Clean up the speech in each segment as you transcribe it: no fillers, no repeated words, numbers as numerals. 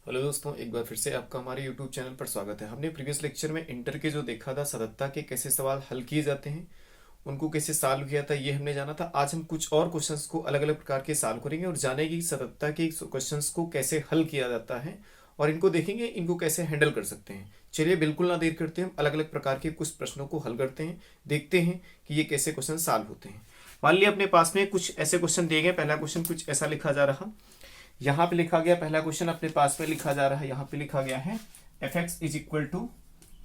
Hello दोस्तों, एक बार फिर से आपका हमारे यूट्यूब चैनल पर स्वागत है। हमने प्रीवियस लेक्चर में इंटर के जो देखा था सततता के कैसे सवाल हल किए जाते हैं, उनको कैसे सॉल्व किया था, ये हमने जाना था। आज हम कुछ और क्वेश्चंस को अलग अलग प्रकार के सॉल्व करेंगे और जानेंगे कि सततता के क्वेश्चंस को कैसे हल किया जाता है और इनको देखेंगे इनको कैसे हैंडल कर सकते हैं। चलिए बिल्कुल ना देर करते, हम अलग अलग प्रकार के कुछ प्रश्नों को हल करते हैं, देखते हैं कि ये कैसे क्वेश्चन सॉल्व होते हैं। मान लिया अपने पास में कुछ ऐसे क्वेश्चन दिए गए। पहला क्वेश्चन कुछ ऐसा लिखा जा रहा, यहाँ पे लिखा गया, पहला क्वेश्चन अपने पास में लिखा जा रहा है। यहाँ पे लिखा गया है f x is equal to,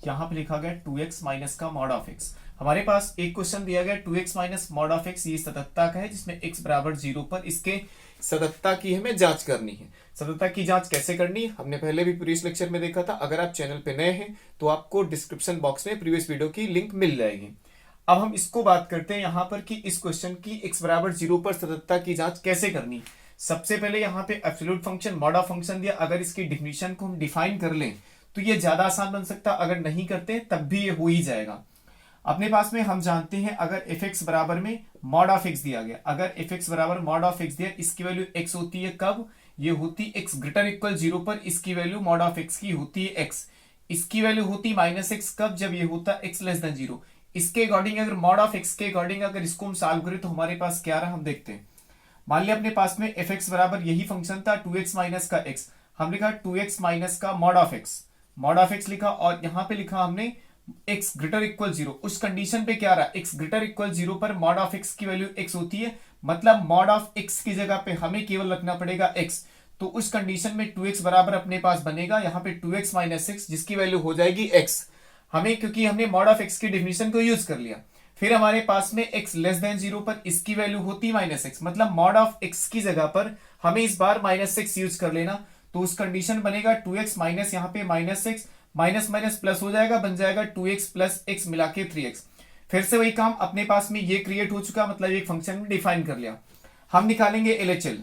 यहाँ पे लिखा गया 2x माइनस का मॉड ऑफ x। हमारे पास एक क्वेश्चन दिया गया 2x minus mod of x, ये सततता का है जिसमें x बराबर 0 पर इसके सततता की हमें जांच करनी है। सततता की जांच कैसे करनी है हमने पहले भी प्रीवियस लेक्चर में देखा था। अगर आप चैनल पे नए हैं तो आपको डिस्क्रिप्शन बॉक्स में प्रीवियस वीडियो की लिंक मिल जाएगी। अब हम इसको बात करते हैं यहाँ पर कि इस क्वेश्चन की x बराबर 0 पर सततता की जांच कैसे करनी। सबसे पहले यहाँ पे absolute function mod of function दिया, अगर इसकी डिफिनीशन को हम डिफाइन कर लें तो ये ज्यादा आसान बन सकता, अगर नहीं करते तब भी ये हो ही जाएगा। अपने पास में हम जानते हैं अगर एफ एक्स बराबर में मॉड ऑफ एक्स दिया गया, अगर एफ एक्स बराबर मॉड ऑफ एक्स दिया, इसकी वैल्यू एक्स होती है कब, ये होती एक्स ग्रेटर इक्वल 0 पर, इसकी वैल्यू मॉड ऑफ एक्स की होती है एक्स। इसकी वैल्यू होती माइनस एक्स कब, जब ये होता एक्स लेस देन 0। इसके अकॉर्डिंग अगर मॉड ऑफ एक्स के अकॉर्डिंग अगर इसको हम सॉल्व करें तो हमारे पास क्या रहा हम देखते हैं। मान लिया अपने पास में एफ एक्स बराबर यही फंक्शन था 2x माइनस का x, हम लिखा 2x माइनस का mod of x, mod of x लिखा और यहां पे लिखा हमने x ग्रेटर इक्वल 0। उस कंडीशन पे क्या रहा, x ग्रेटर इक्वल 0 पर मॉड ऑफ x की वैल्यू x होती है, मतलब मॉड ऑफ x की जगह पे हमें केवल रखना पड़ेगा x। तो उस कंडीशन में 2x बराबर अपने पास बनेगा यहाँ पे 2x माइनस x, जिसकी वैल्यू हो जाएगी x। हमें क्योंकि हमने मॉड ऑफ x की डिफिनीशन को यूज कर लिया। फिर हमारे पास में x लेस देन 0 पर इसकी वैल्यू होती माइनस एक्स, मतलब मॉड ऑफ x की जगह पर हमें इस बार माइनस एक्स यूज कर लेना। तो उस कंडीशन बनेगा 2x माइनस यहाँ पे minus x, minus minus plus हो जाएगा, बन जाएगा 2x प्लस एक्स मिला के 3x। फिर से वही काम, अपने पास में ये क्रिएट हो चुका, मतलब एक फंक्शन में डिफाइन कर लिया। हम निकालेंगे LHL,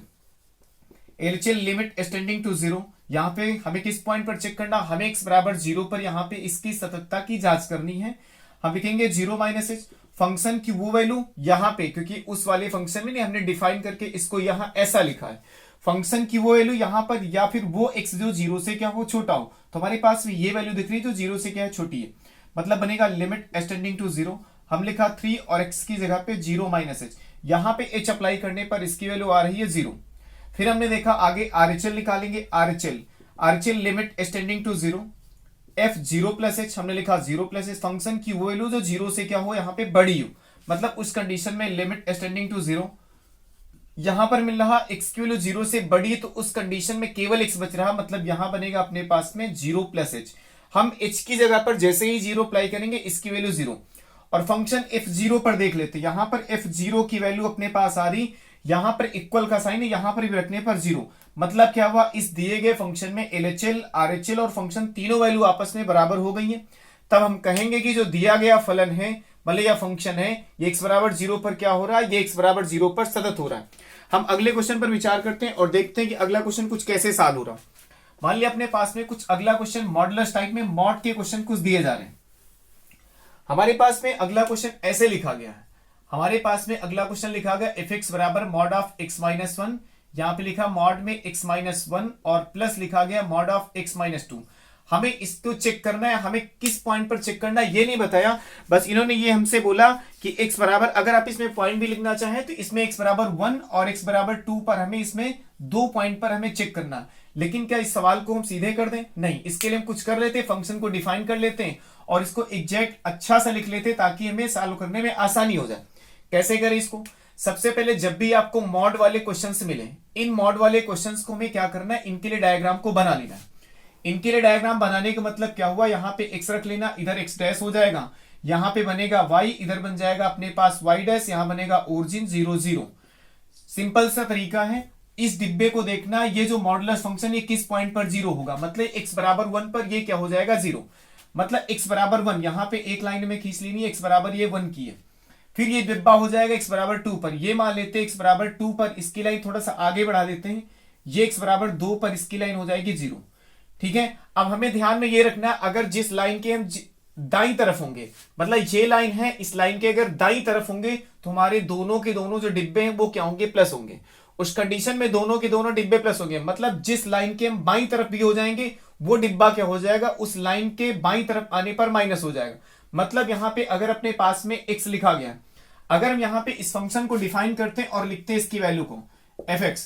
LHL limit extending to 0। यहाँ पे हमें किस पॉइंट पर चेक करना, हमें x बराबर 0 पर यहाँ पे इसकी सततता की जांच करनी है। हम लिखेंगे 0 माइनस एच, फंक्शन की वो वैल्यू यहाँ पे, क्योंकि उस वाले फंक्शन में हमने डिफाइन करके इसको यहाँ ऐसा लिखा है, फंक्शन की वो वैल्यू यहाँ पर, या फिर वो x जो 0 से क्या हो छोटा हो। तो हमारे पास में ये वैल्यू दिख रही है जो 0 से क्या है छोटी है, मतलब बनेगा लिमिट एक्सटेंडिंग टू 0। हम लिखा 3 और x की जगह पे 0 माइनस एच, यहाँ पे h अप्लाई करने पर इसकी वैल्यू आ रही है 0। फिर हमने देखा आगे आरएचएल निकालेंगे, RHL, RHL limit extending to 0, f 0 plus h, हमने लिखा 0 प्लस एच, फंक्शन की वो वैल्यू जो 0 से क्या हो यहाँ पे बड़ी हो, मतलब उस कंडीशन में लिमिट एक्सटेंडिंग टू 0। यहां पर मिल रहा x की वैल्यू 0 से बड़ी है, तो उस कंडीशन में केवल x बच रहा, मतलब यहां बनेगा अपने पास में 0 प्लस एच। हम h की जगह पर जैसे ही 0 अप्लाई करेंगे इसकी वैल्यू 0, और फंक्शन f0 पर देख लेते हैं। यहां पर f0 की वैल्यू अपने पास आ रही, यहां पर इक्वल का साइन है, यहां पर भी रखने पर 0, मतलब क्या हुआ, इस दिए गए फंक्शन में एलएचएल, आरएचएल और फंक्शन तीनों वैल्यू आपस में बराबर हो गई है। तब हम कहेंगे कि जो दिया गया फलन है, मतलब यह फंक्शन है, ये x बराबर 0 पर क्या हो रहा है, ये x बराबर 0 पर सतत हो रहा है। हम अगले क्वेश्चन पर विचार करते हैं और देखते हैं कि अगला क्वेश्चन कुछ कैसे सॉल्व हो रहा। मान लिया अपने पास में कुछ अगला क्वेश्चन मॉडुलस टाइप में मॉड के क्वेश्चन कुछ दिए जा रहे हैं। हमारे पास में अगला क्वेश्चन ऐसे लिखा गया है, हमारे पास में अगला क्वेश्चन लिखा गया एफ एक्स बराबर मॉड ऑफ एक्स माइनस 1, यहां पे लिखा मॉड में x माइनस 1 और प्लस लिखा गया मॉड ऑफ x माइनस 2। हमें इसको चेक करना है, हमें किस पॉइंट पर चेक करना है ये नहीं बताया, बस इन्होंने ये हमसे बोला कि x बराबर, अगर आप इसमें पॉइंट भी लिखना चाहें तो इसमें x बराबर 1 और x बराबर 2 पर हमें इसमें 2 पॉइंट पर हमें चेक करना। लेकिन क्या इस सवाल को हम सीधे कर दें, नहीं, इसके लिए हम कुछ कर लेते हैं, फंक्शन को डिफाइन कर लेते हैं और इसको एग्जैक्ट अच्छा सा लिख लेते हैं ताकि हमें सॉल्व करने में आसानी हो जाए। कैसे करें इसको, सबसे पहले जब भी आपको मॉड वाले क्वेश्चंस मिले, इन मॉड वाले क्वेश्चंस को हमें क्या करना है, इनके लिए डायग्राम को बना लेना है। इनके लिए डायग्राम बनाने का मतलब क्या हुआ, यहां पे x रख लेना, इधर x डैश हो जाएगा, यहां पे बनेगा y, इधर बन जाएगा अपने पास y डैश, यहां बनेगा ओरिजिन 0 0। सिंपल सा तरीका है, इस डिब्बे को देखना, ये जो मॉडुलस फंक्शन ये किस पॉइंट पर 0 होगा, मतलब x बराबर 1 पर ये क्या हो जाएगा 0, मतलब x बराबर 1, यहां पे एक लाइन में खींच लेनी है, x बराबर ये 1 की है। फिर ये डिब्बा हो जाएगा x बराबर 2 पर, ये मान लेते हैं x बराबर 2 पर, इसकी लाइन थोड़ा सा आगे बढ़ा देते हैं, ये x बराबर 2 पर इसकी लाइन हो जाएगी 0। ठीक है, अब हमें ध्यान में ये रखना है, अगर जिस लाइन के हम दाई तरफ होंगे, मतलब ये लाइन है, इस लाइन के अगर दाई तरफ होंगे तो हमारे दोनों के दोनों जो डिब्बे हैं वो क्या होंगे, प्लस होंगे, उस कंडीशन में दोनों के दोनों डिब्बे प्लस हो गए, मतलब जिस लाइन के हम बाईं तरफ भी हो जाएंगे वो डिब्बा क्या हो जाएगा, उस लाइन के बाईं तरफ आने पर माइनस हो जाएगा। मतलब यहां पे अगर अपने पास में x लिखा गया, अगर हम यहां पे इस फंक्शन को डिफाइन करते हैं और लिखते हैं इसकी वैल्यू को f(x),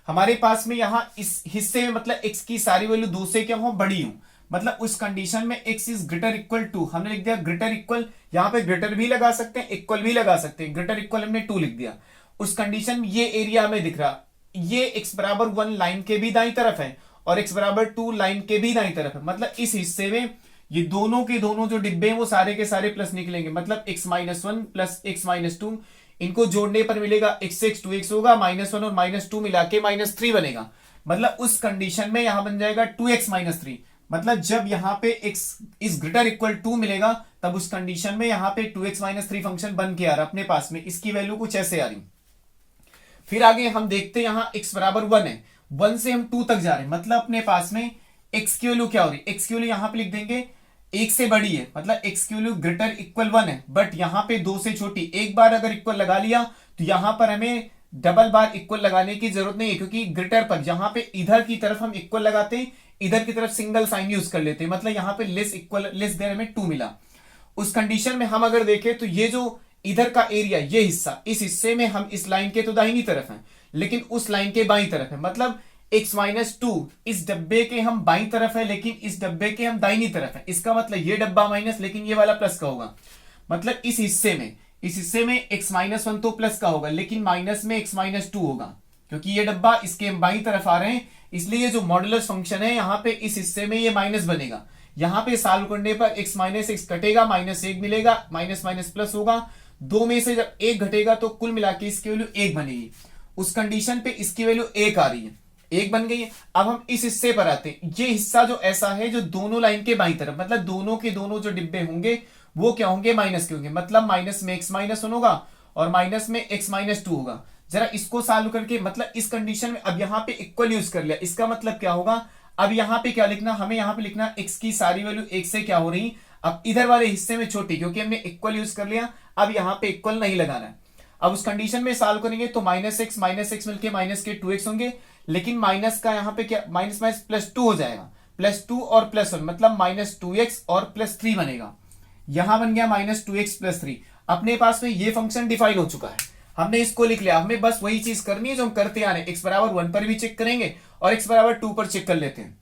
हमारे पास में यहां इस हिस्से में मतलब x की सारी वैल्यू 2 से क्या हो बड़ी हो, मतलब उस कंडीशन में x is greater equal to, हमने लिख दिया ग्रेटर इक्वल, यहां पे ग्रेटर भी लगा सकते हैं इक्वल भी लगा सकते हैं, ग्रेटर इक्वल हमने 2 लिख दिया। उस कंडीशन में ये एरिया में दिख रहा, ये x बराबर 1 लाइन के भी दाईं तरफ है और x बराबर 2 लाइन के भी दाईं तरफ है, मतलब इस हिस्से में ये दोनों के दोनों जो डिब्बे हैं वो सारे के सारे प्लस निकलेंगे, मतलब x-1 प्लस x-2, इनको जोड़ने पर मिलेगा x 2x होगा, -1 और -2 मिला के -3 बनेगा। मतलब उस कंडीशन में यहां बन जाएगा 2x - 3, मतलब जब यहां पे x इज ग्रेटर इक्वल 2 मिलेगा तब उस कंडीशन में यहां पे 2x - 3 फंक्शन बन के आ रहा अपने पास में, इसकी वैल्यू कुछ ऐसे आ रही। फिर आगे हम देखते हैं यहां x बराबर 1 है, 1 से हम 2 तक जा रहे हैं, मतलब अपने पास में x की वैल्यू क्या हो रही है, x की वैल्यू यहां पे लिख देंगे 1 से बड़ी है, मतलब x की वैल्यू ग्रेटर इक्वल 1 है, बट यहां पे 2 से छोटी। एक बार अगर इक्वल लगा लिया तो यहां पर हमें डबल बार इक्वल लगाने की जरूरत नहीं है, क्योंकि ग्रेटर पर जहां पे इधर की तरफ हम इक्वल लगाते हैं, इधर की तरफ सिंगल साइन यूज कर लेते हैं, मतलब यहां पे लेस इक्वल लेस देन हमें 2 मिला। उस कंडीशन में हम अगर देखें तो ये जो इधर का एरिया, ये हिस्सा, इस हिस्से में हम इस लाइन के तो दाहिनी तरफ हैं लेकिन उस लाइन के बाईं तरफ है, मतलब x-2 इस डब्बे के हम बाईं तरफ है लेकिन इस डब्बे के हम दाहिनी तरफ है, इसका मतलब ये डब्बा माइनस लेकिन ये वाला प्लस का होगा। मतलब इस हिस्से में x-1 तो प्लस का होगा लेकिन माइनस में x-2 होगा, क्योंकि ये डब्बा इसके हम बाईं तरफ आ रहे हैं, इसलिए जो मॉडुलस फंक्शन है यहाँ पे इस हिस्से में ये माइनस बनेगा। यहाँ पे सॉल्व करने पर x-x कटेगा, -1 मिलेगा, माइनस माइनस प्लस होगा, 2 में से जब 1 घटेगा तो कुल मिला के इसकी वैल्यू 1 बनेगी। उस कंडीशन पे इसकी वैल्यू 1 आ रही है, 1 बन गई है। अब हम इस हिस्से पर आते हैं, ये हिस्सा जो ऐसा है जो दोनों लाइन के बाईं तरफ, मतलब दोनों के दोनों जो डिब्बे होंगे वो क्या होंगे, माइनस के होंगे, मतलब माइनस में x-1 होगा और माइनस में x-2 होगा। जरा इसको सॉल्व करके, मतलब इस कंडीशन में अब यहाँ पे इक्वल यूज कर लिया, इसका मतलब क्या होगा, अब यहाँ पे क्या लिखना, हमें यहाँ पे लिखना x की सारी वैल्यू 1 से क्या हो रही, अब इधर वाले हिस्से में छोटी, क्योंकि हमने इक्वल यूज कर लिया, अब यहाँ पे इक्वल नहीं लगाना है। अब उस कंडीशन में सॉल्व करेंगे तो -x मिलके -2x होंगे, लेकिन माइनस का यहाँ पे क्या, माइनस माइनस +2 हो जाएगा, +2 और +1 मतलब -2x और +3 बनेगा। यहां बन गया -2x +3। अपने पास में ये फंक्शन डिफाइन हो चुका है, हमने इसको लिख लिया। हमें बस वही चीज करनी है जो हम करते आ रहे हैं, x बराबर 1 पर भी चेक करेंगे और x बराबर 2 पर चेक कर लेते हैं।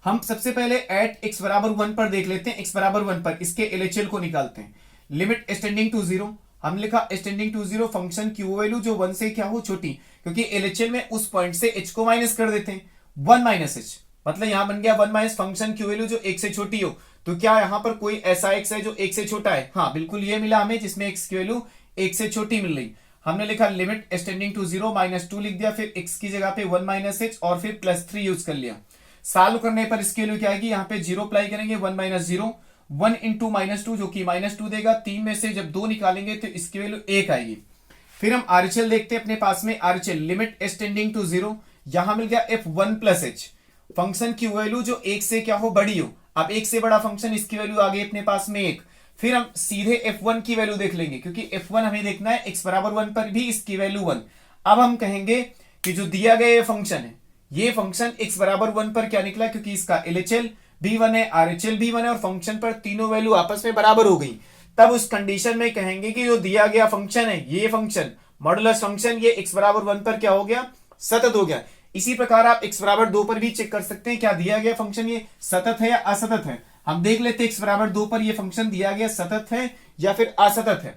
हम सबसे पहले एट x बराबर 1 पर देख लेते हैं, x बराबर 1 पर इसके LHL को निकालते हैं। लिमिट एक्सटेंडिंग टू 0, हम लिखा एक्सटेंडिंग टू 0 फंक्शन की वो वैल्यू जो 1 से क्या हो छोटी, क्योंकि LHL में उस पॉइंट से h को माइनस कर देते हैं, 1 - h, मतलब यहां बन गया 1 - फंक्शन की वैल्यू जो 1 से छोटी हो। तो क्या यहां पर कोई ऐसा x है जो 1 से छोटा है, हाँ बिल्कुल ये मिला हमें, जिसमें x की वैल्यू 1 से छोटी मिल रही। हमने लिखा लिमिट एक्सटेंडिंग टू 0 -2 लिख दिया, फिर x की जगह पे 1 - h और फिर +3 यूज कर लिया। सॉल्व करने पर इसकी वैल्यू क्या आएगी, यहाँ पे 0 अप्लाई करेंगे, 1 - 0, 1 इंटू -2 जो कि -2 देगा, 3 में से जब 2 निकालेंगे तो इसकी वैल्यू 1 आएगी। फिर हम RHL देखते हैं अपने पास में, RHL लिमिट एक्सटेंडिंग टू 0, यहां मिल गया f1 + h, फंक्शन की वैल्यू जो 1 से क्या हो बड़ी हो। अब 1 से बड़ा फंक्शन, इसकी वैल्यू आ गई अपने पास में 1। फिर हम सीधे f1 की वैल्यू देख लेंगे, क्योंकि f1 हमें देखना है, x बराबर 1 पर भी इसकी वैल्यू 1। अब हम कहेंगे कि जो दिया गया ये फंक्शन है, ये फंक्शन x बराबर 1 पर क्या निकला, क्योंकि इसका LHL भी 1 है, RHL भी 1 है और फंक्शन पर तीनों वैल्यू आपस में बराबर हो गई। तब उस कंडीशन में कहेंगे कि जो दिया गया फंक्शन है, ये फंक्शन मॉडुलस फंक्शन, ये x बराबर 1 पर क्या हो गया, सतत हो गया। इसी प्रकार आप x बराबर 2 पर भी चेक कर सकते हैं, क्या दिया गया फंक्शन ये सतत है या असतत है। हम देख लेते हैं x बराबर 2 पर ये फंक्शन दिया गया सतत है या फिर असतत है।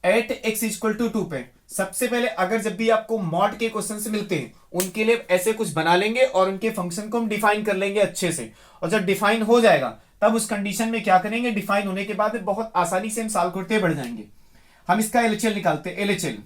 एट x = 2 पे सबसे पहले अगर जब भी आपको मॉड के क्वेश्चन से मिलते हैं, उनके लिए ऐसे कुछ बना लेंगे और उनके फंक्शन को हम डिफाइन कर लेंगे अच्छे से, और जब डिफाइन हो जाएगा तब उस कंडीशन में क्या करेंगे, डिफाइन होने के बाद बहुत आसानी से हम सॉल्व करते बढ़ जाएंगे। हम इसका LHL निकालते हैं, LHL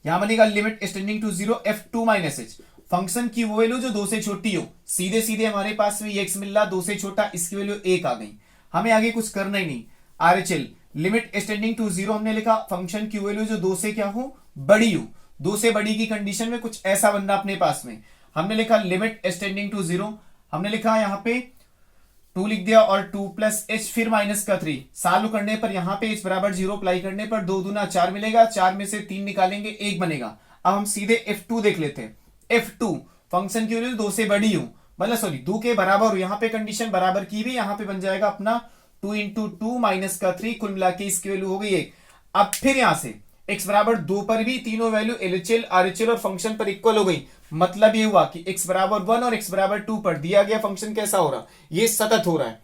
यहां बनेगा limit extending to 0 f2 - h, function की वो वैल्यू जो 2 से छोटी हो। सीधे सीधे हमारे पास में x मिल रहा, 2 से छोटा, इसकी वैल्यू 1 आ गई, हमें आगे कुछ करना ही नहीं। RHL लिमिट एक्सटेंडिंग टू 0 हमने लिखा, फंक्शन की वैल्यू जो 2 से क्या हो बड़ी हो, 2 से बड़ी की कंडीशन में कुछ ऐसा बनना अपने पास में। हमने लिखा लिमिट एक्सटेंडिंग टू 0, हमने लिखा यहाँ पे 2 लिख दिया और 2 + h फिर -3। सॉल्व करने पर यहाँ पे h बराबर 0 अप्लाई करने पर 2 दूना 4 मिलेगा, 4 में से 3 निकालेंगे 1 बनेगा। अब हम सीधे F2 देख लेते हैं। F2 फंक्शन की वैल्यू 2 से बड़ी हो, मतलब सॉरी 2 के बराबर हो, यहाँ पे कंडीशन बराबर की भी, यहाँ पे बन जाएगा अपना 2 इंटू 2 माइनस का 3, कुल मिला के इसकी वैल्यू हो गई 1। अब फिर यहां से x बराबर 2 पर भी तीनों वैल्यू LHL RHL और फंक्शन पर इक्वल हो गई। मतलब ये हुआ कि x बराबर 1 और x बराबर 2 पर दिया गया फंक्शन कैसा हो रहा, ये सतत हो रहा है।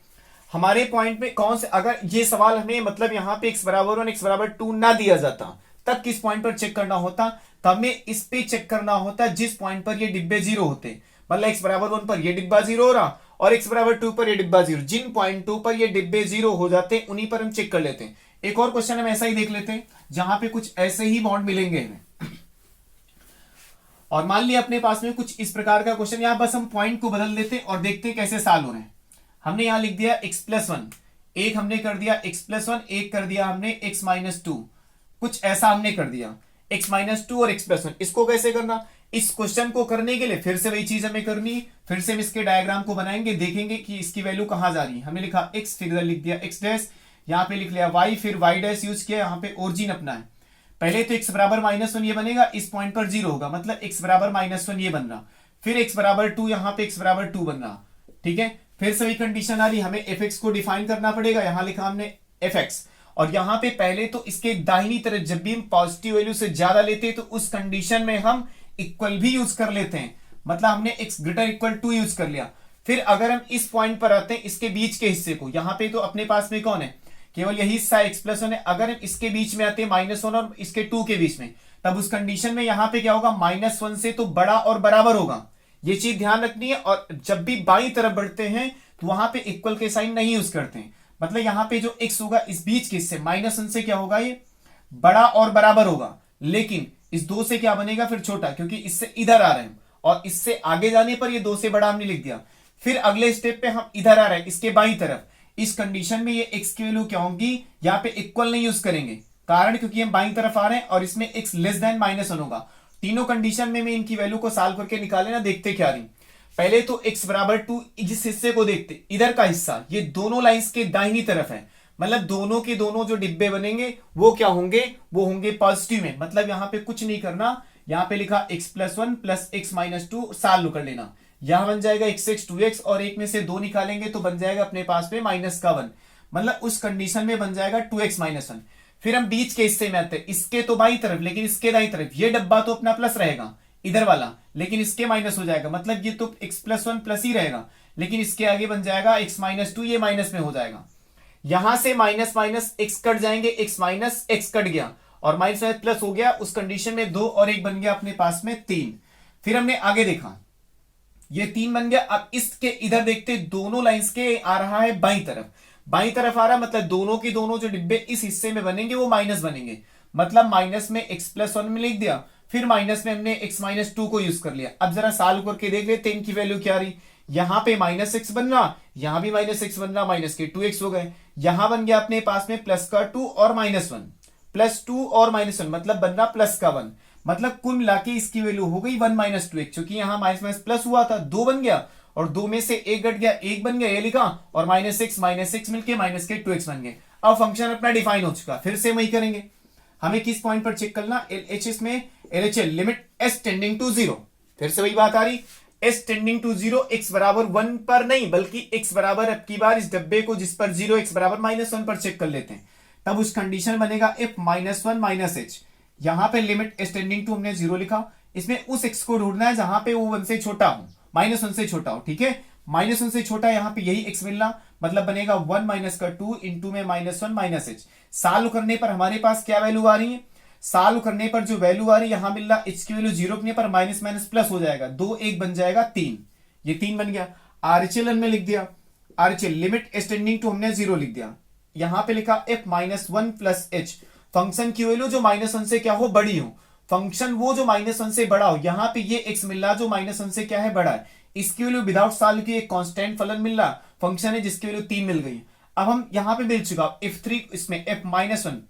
हमारे पॉइंट में कौन से, अगर ये सवाल हमें मतलब यहाँ पे x बराबर 1 x बराबर 2 ना दिया जाता, तब किस पॉइंट पर चेक करना होता, तब हमें इस पे चेक करना होता जिस पॉइंट पर ये डिब्बे जीरो होते। मतलब x बराबर 1 पर ये डिब्बा जीरो हो रहा और x बराबर 2 पर ये डिब्बा जीरो, जिन पॉइंटों पर ये डिब्बे जीरो हो जाते हैं उन्हीं पर हम चेक कर लेते हैं। एक और क्वेश्चन हम ऐसा ही देख लेते हैं जहां पे कुछ ऐसे ही बॉन्ड मिलेंगे हमें, और मान लिया अपने पास में कुछ इस प्रकार का क्वेश्चन, यहां बस हम पॉइंट को बदल देते हैं और देखते हैं कैसे सॉल्व हो रहे हैं। हमने यहां लिख दिया x+1, एक हमने कर दिया x+1, एक कर दिया हमने x-2, कुछ ऐसा हमने कर दिया x-2 और x+1। इसको कैसे करना, इस क्वेश्चन को करने के लिए फिर से वही चीज हमें करनी है, फिर से हम इसके डायग्राम को बनाएंगे, देखेंगे कि इसकी वैल्यू कहां जा रही है। हमने लिखा x, फिर इधर लिख दिया x डैश, यहाँ पे लिख लिया y, फिर y डैश यूज किया, यहाँ पे ओरिजिन अपना है। पहले तो x बराबर -1 ये बनेगा, इस पॉइंट पर 0 होगा, मतलब x बराबर -1 ये बन रहा, फिर x बराबर 2, यहाँ पे x बराबर 2 बन रहा। ठीक है, फिर से वही कंडीशन आ रही, हमें fx को डिफाइन करना पड़ेगा। यहां लिखा हमने fx, और यहां पे पहले तो इसके दाहिनी तरफ जब भी हम पॉजिटिव वैल्यू से ज्यादा लेते हैं तो उस कंडीशन में हम इक्वल भी यूज कर लेते हैं, मतलब हमने x greater equal to use कर लिया। फिर अगर हम इस पॉइंट पर आते हैं, इसके बीच के हिस्से को, यहां पे तो अपने पास में कौन है, केवल यही हिस्सा x+1 है। अगर हम इसके बीच में आते हैं -1 और इसके 2 के बीच में, तब उस कंडीशन में यहां पे क्या होगा, -1 से तो बड़ा और बराबर होगा, ये चीज ध्यान रखनी है। और जब भी बाईं तरफ बढ़ते हैं तो वहां पे इक्वल के साइन नहीं यूज करते हैं, मतलब यहां पे जो x होगा इस बीच के हिस्से -1 से क्या होगा, ये बड़ा और बराबर होगा, लेकिन इस 2 से क्या बनेगा फिर छोटा, क्योंकि इससे इधर आ रहे हैं और इससे आगे जाने पर ये 2 से बड़ा हमने लिख दिया। फिर अगले स्टेप पे हम इधर आ रहे हैं इसके बाईं तरफ, इस कंडीशन में ये x की वैल्यू क्या होगी, यहाँ पे इक्वल नहीं यूज करेंगे, कारण क्योंकि हम बाईं तरफ आ रहे हैं और इसमें x लेस देन -1 होगा। तीनों कंडीशन में मैं इनकी वैल्यू को सॉल्व करके निकाले ना, देखते क्या रही। पहले तो x बराबर 2, जिस हिस्से को देखते, इधर का हिस्सा ये दोनों लाइंस के दाहिनी तरफ है, मतलब दोनों के दोनों जो डिब्बे बनेंगे वो क्या होंगे, वो होंगे पॉजिटिव में। मतलब यहाँ पे कुछ नहीं करना, यहाँ पे लिखा x+1 प्लस x-2 सॉल्व कर लेना, यहां बन जाएगा x 2x और एक में से 2 निकालेंगे तो बन जाएगा अपने पास में -1, मतलब उस कंडीशन में बन जाएगा 2x-1। फिर हम बीच के हिस्से में आते हैं, इसके तो बाई तरफ लेकिन इसके दाई तरफ, ये डब्बा तो अपना प्लस रहेगा इधर वाला, लेकिन इसके माइनस हो जाएगा, मतलब ये तो x+1 प्लस ही रहेगा, लेकिन इसके आगे बन जाएगा x-2, ये माइनस में हो जाएगा। यहां से माइनस माइनस x कट जाएंगे, x माइनस x कट गया और माइनस प्लस हो गया, उस कंडीशन में 2 और 1 बन गया अपने पास में 3। फिर हमने आगे देखा, ये 3 बन गया। अब इसके इधर देखते, दोनों लाइंस के आ रहा है बाईं तरफ आ रहा, मतलब दोनों के दोनों जो डिब्बे इस हिस्से में बनेंगे वो माइनस बनेंगे, मतलब माइनस में x+1 में लिख दिया, फिर माइनस में हमने x-2 को यूज कर लिया। अब जरा सॉल्व करके देख लेते हैं इनकी वैल्यू क्या रही। यहां पे -x बन रहा, यहां भी -x बन रहा, माइनस के 2x हो गए, यहां बन गया अपने पास में प्लस का 2 और -1, +2 और -1, मतलब बन रहा प्लस का 1, मतलब कुल मिला के इसकी वैल्यू हो गई 1 - 2x, क्योंकि यहां माइनस प्लस हुआ था 2 बन गया और 2 में से 1 घट गया, 1 बन गया, ये लिखा, और -x मिलके माइनस के 2x बन गए। अब फंक्शन अपना डिफाइन हो चुका, फिर से वही करेंगे। हमें किस पॉइंट पर चेक करना, LHS में LHL limit s tending to 0, फिर से वही बात आ रही, s टेंडिंग टू 0 x बराबर 1 पर नहीं बल्कि x बराबर, अब की बार इस डब्बे को जिस पर 0 x बराबर -1 पर चेक कर लेते हैं, तब उस कंडीशन बनेगा f -1 - h। यहां पे लिमिट s टेंडिंग टू हमने 0 लिखा, इसमें उस x को ढूंढना है जहां पे वो 1 से छोटा हो, -1 से छोटा हो, ठीक है, -1 से छोटा, यहां पे यही x मिलना, मतलब बनेगा 1 माइनस का 2 इंटू में -1 - h। सॉल्व करने पर हमारे पास क्या वैल्यू आ रही है, सॉल्व करने पर जो वैल्यू आ रही है, यहां मिल रहा h की वैल्यू 0 करने पर माइनस माइनस प्लस हो जाएगा, 2 1 बन जाएगा 3, ये 3 बन गया। RHL में लिख दिया, RHL limit s tending to हमने 0 लिख दिया, यहां पे लिखा f -1 प्लस h, फंक्शन की वैल्यू जो -1 से क्या हो, बड़ी हो, फंक्शन वो जो -1 से बड़ा हो, यहां पे ये x मिल रहा जो -1 से क्या है, बड़ा है, इसकी वैल्यू विदाउट सॉल्व की एक कांस्टेंट फलन मिल रहा, फंक्शन है जिसकी वैल्यू 3 मिल गई। अब हम यहां पे मिल चुका f3, इसमें f -1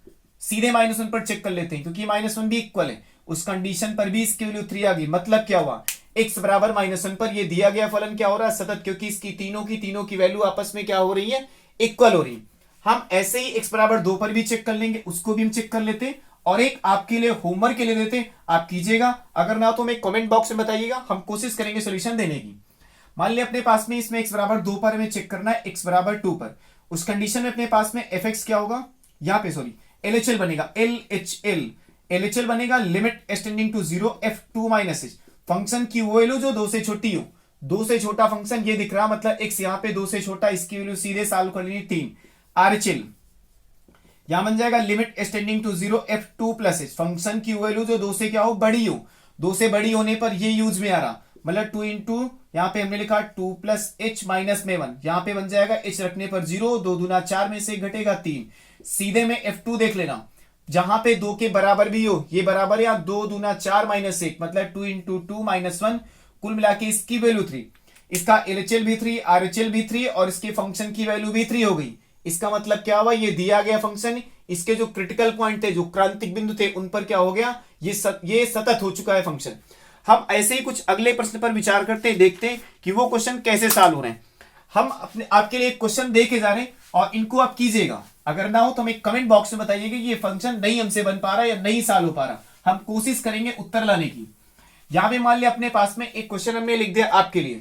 सीधे -1 पर चेक कर लेते हैं, क्योंकि -1 भी इक्वल है, उस कंडीशन पर भी इसकी वैल्यू 3 आ गई, मतलब क्या हुआ, x बराबर -1 पर ये दिया गया फलन क्या हो रहा है, सतत, क्योंकि इसकी तीनों की वैल्यू आपस में क्या हो रही है, इक्वल हो रही है। हम ऐसे ही x बराबर 2 पर भी चेक कर लेंगे, उसको भी हम चेक कर लेते हैं, और एक आपके लिए होमवर्क के लिए देते हैं, आप कीजिएगा। अगर ना तो हमें कमेंट बॉक्स में बताइएगा, हम कोशिश करेंगे सोल्यूशन देने की। मान लिया अपने पास में इसमें x बराबर 2 पर हमें चेक करना है x बराबर 2 पर। उस कंडीशन में अपने पास में fx क्या होगा, यहाँ पे सॉरी LHL बनेगा, LHL बनेगा limit extending to 0 f2 minus h। Function की वो वैल्यू जो 2 से छोटी हो, 2 से छोटा फंक्शन ये दिख रहा, मतलब x यहाँ पे 2 से छोटा, इसकी वैल्यू सीधे सॉल्व कर लेनी 3। RHL यहां बन जाएगा limit extending to 0 f2 plus h। Function की वैल्यू जो 2 से क्या हो, बड़ी हो, 2 से बड़ी होने पर ये यूज में आ रहा, मतलब 2 इंटू यहाँ पे हमने लिखा 2 प्लस h माइनस में 1, यहाँ पे बन जाएगा h रखने पर 0, 2 दूना 4 में से घटेगा 3। सीधे में f2 देख लेना, जहां पे 2 के बराबर भी हो, ये बराबर या 2 दूना 4 माइनस 1, मतलब 2 इंटू 2 माइनस 1, कुल मिला के इसकी वैल्यू 3। इसका LHL भी 3, RHL भी 3 और इसके फंक्शन की वैल्यू भी 3 हो गई। इसका मतलब क्या हुआ, ये दिया गया फंक्शन, इसके जो क्रिटिकल पॉइंट थे, जो क्रांतिक बिंदु थे, उन पर क्या हो गया, ये सतत हो चुका है फंक्शन। हम ऐसे ही कुछ अगले प्रश्न पर विचार करते हैं, देखते हैं कि वो क्वेश्चन कैसे सॉल्व हो रहे हैं। हम अपने आपके लिए एक क्वेश्चन दे के जा रहे हैं और इनको आप कीजिएगा। अगर ना हो तो हमें कमेंट बॉक्स में बताइएगा कि ये फंक्शन नहीं हमसे बन पा रहा या नहीं सॉल्व हो पा रहा, हम कोशिश करेंगे उत्तर लाने की। यहां पे मान लिया अपने पास में एक क्वेश्चन हमने लिख दिया आपके लिए,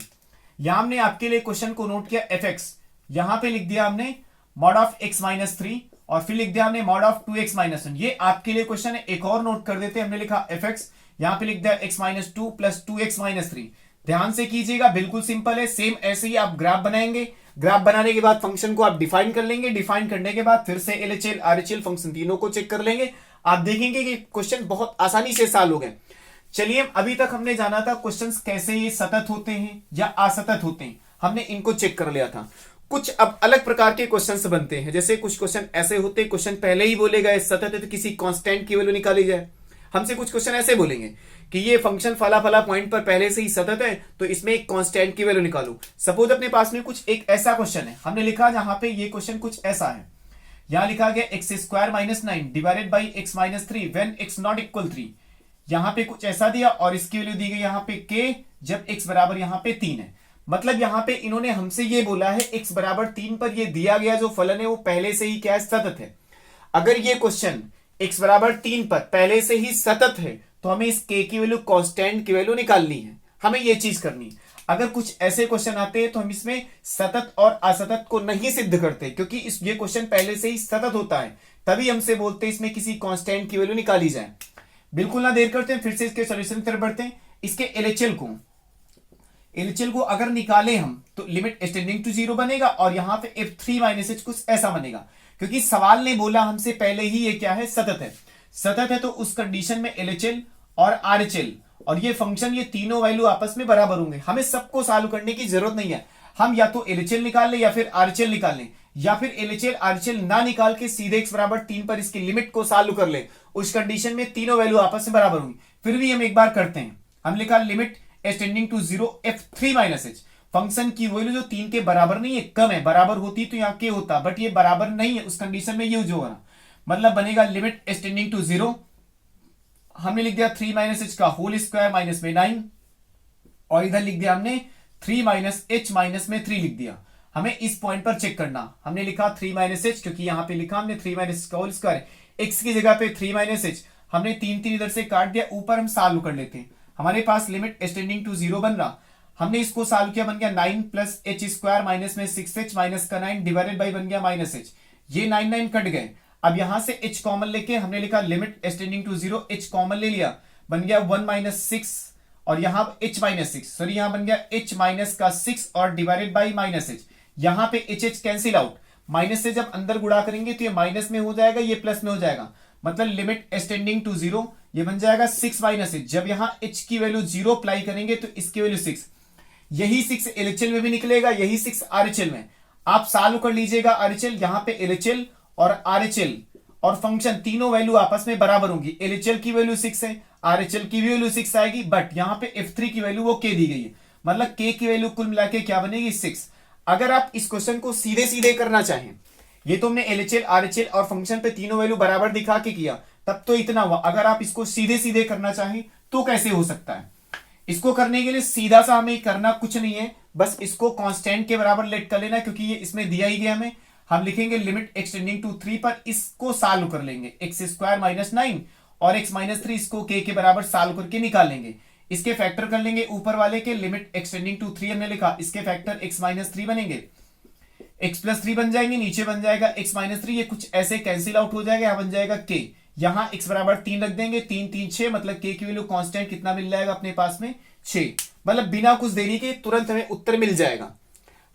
यहां हमने आपके लिए क्वेश्चन को नोट किया fx, यहां पे लिख दिया हमने मॉड ऑफ x माइनस 3 और फिर लिख दिया हमने मॉड ऑफ 2x माइनस 1। ये आपके लिए क्वेश्चन है, एक और नोट कर देते हैं, हमने लिखा fx, यहां पे लिख दिया x minus 2 plus 2x minus 3। ध्यान से कीजिएगा, बिल्कुल सिंपल है, सेम ऐसे ही आप ग्राफ बनाएंगे। ग्राफ बनाने के बाद फंक्शन को आप डिफाइन कर लेंगे, डिफाइन करने के बाद फिर से LHL RHL फंक्शन तीनों को चेक कर लेंगे, आप देखेंगे कि क्वेश्चन बहुत आसानी से सॉल्व हो गए। चलिए, अभी तक हमने जाना था क्वेश्चंस कैसे ये सतत होते हैं या असतत होते हैं, हमने इनको चेक कर लिया था। कुछ अब अलग प्रकार के क्वेश्चंस बनते हैं, जैसे कुछ क्वेश्चन ऐसे होते हैं, क्वेश्चन पहले ही बोले गए सतत है तो किसी कांस्टेंट की वैल्यू निकाली जाए। हमसे कुछ क्वेश्चन ऐसे बोलेंगे कि ये फंक्शन फला फला पॉइंट पर पहले से ही सतत है तो इसमें एक कांस्टेंट की वैल्यू निकालो। सपोज अपने पास में कुछ एक ऐसा क्वेश्चन है, हमने लिखा जहां पे ये क्वेश्चन कुछ ऐसा है, यहां लिखा गया x square minus 9 divided by x minus 3 when x not equal 3। यहां पे कुछ ऐसा दिया और इसकी वैल्यू दी गई यहां पे k, जब x बराबर यहां पे 3 है। मतलब यहां पे इन्होंने हमसे ये बोला है x बराबर 3 पर ये दिया गया जो फलन है वो पहले से ही क्या है, सतत है। अगर ये क्वेश्चन x बराबर 3 पर पहले से ही सतत है तो हमें इस k की वैल्यू कांस्टेंट की वैल्यू निकालनी है, हमें ये चीज करनी है। अगर कुछ ऐसे क्वेश्चन आते हैं तो हम इसमें सतत और असतत को नहीं सिद्ध करते, क्योंकि ये क्वेश्चन पहले से ही सतत होता है, तभी हमसे बोलते हैं इसमें किसी कांस्टेंट की वैल्यू निकाली जाए। बिल्कुल ना देर करते हैं, फिर से इसके सॉल्यूशन की तरफ बढ़ते हैं। इसके LHL को अगर निकाले हम तो लिमिट एक्सटेंडिंग टू 0 बनेगा और यहां पे f3 माइनस h कुछ ऐसा बनेगा, क्योंकि सवाल ने बोला हमसे पहले ही ये क्या है, सतत है। सतत है तो उस कंडीशन में LHL और RHL और ये फंक्शन, ये तीनों वैल्यू आपस में बराबर होंगे। हमें सबको सॉल्व करने की जरूरत नहीं है, हम या तो LHL निकाल लें या फिर RHL निकाल लें, या फिर LHL RHL ना निकाल के सीधे x बराबर 3 पर इसकी लिमिट को सॉल्व कर ले। उस कंडीशन में तीनों वैल्यू आपस में बराबर होंगी। फिर भी हम एक बार करते हैं, हम लिखा limit extending to 0 f3 minus h। Function की वैल्यू जो 3 के बराबर नहीं है, कम है, बराबर होती तो यहाँ k होता, बट ये बराबर नहीं है, उस कंडीशन में यूज होगा, मतलब बनेगा लिमिट एक्सटेंडिंग टू 0, हमने लिख दिया 3 माइनस h का होल स्क्वायर माइनस में 9 और इधर लिख दिया हमने 3 माइनस h माइनस में 3 लिख दिया। हमें इस पॉइंट पर चेक करना, हमने लिखा 3 माइनस h, क्योंकि यहां पे लिखा हमने 3 माइनस का होल स्क्वायर, x की जगह पे 3 माइनस h, हमने 3 इधर से काट दिया, ऊपर हम सॉल्व कर लेते हैं। हमारे पास लिमिट एक्सटेंडिंग टू 0 बन रहा, हमने इसको सॉल्व किया, बन गया 9 प्लस h स्क्वायर माइनस में 6h माइनस का 9 डिवाइडेड बाई बन गया माइनस h। ये 9 कट गए, अब यहां से h कॉमन लेके हमने लिखा limit extending to 0, h common ले लिया, बन गया 1 माइनस 6 और यहां h माइनस 6, सॉरी यहां बन गया h माइनस का 6 और डिवाइडेड बाई माइनस h। यहां पे h कैंसिल आउट, माइनस से जब अंदर गुणा करेंगे तो ये माइनस में हो जाएगा, ये प्लस में हो जाएगा, मतलब लिमिट एक्सटेंडिंग टू 0 ये बन जाएगा 6 माइनस h। जब यहां h की वैल्यू 0 अप्लाई करेंगे तो इसकी वैल्यू 6, यही 6 LHL में भी निकलेगा, यही 6 RHL में। आप सॉल्व कर लीजिएगा RHL, यहां पे LHL और RHL और फंक्शन तीनों वैल्यू आपस में बराबर होंगी। LHL की वैल्यू 6 है, RHL की वैल्यू 6 आएगी, बट यहां पे f3 की वैल्यू वो k दी गई है, मतलब k की वैल्यू कुल मिला के क्या बनेगी, 6। अगर आप इस क्वेश्चन को सीधे सीधे करना चाहें, ये तो हमने LHL RHL और फंक्शन पे तीनों वैल्यू बराबर दिखा के किया, तब तो इतना हुआ। अगर आप इसको सीधे सीधे करना चाहें तो कैसे हो सकता है? इसको करने के लिए सीधा सा हमें करना कुछ नहीं है, बस इसको कांस्टेंट के बराबर लेट कर लेना, क्योंकि ये इसमें दिया ही गया हमें। हम लिखेंगे लिमिट एक्सटेंडिंग टू 3 पर इसको सॉल्व कर लेंगे, एक्स स्क्वायर माइनस 9 और x माइनस 3 इसको k के बराबर सॉल्व करके निकाल लेंगे। इसके फैक्टर कर लेंगे ऊपर वाले के, लिमिट एक्सटेंडिंग टू 3 हमने लिखा, इसके फैक्टर x माइनस 3 बनेंगे, x प्लस 3 बन जाएंगे, नीचे बन जाएगा x माइनस 3, ये कुछ ऐसे कैंसिल आउट हो जाएगा, यहां बन जाएगा k, यहां x बराबर 3 रख देंगे, 3 3 6, मतलब k की वैल्यू कांस्टेंट कितना मिल जाएगा अपने पास में 6, मतलब बिना कुछ देरी के तुरंत हमें उत्तर मिल जाएगा।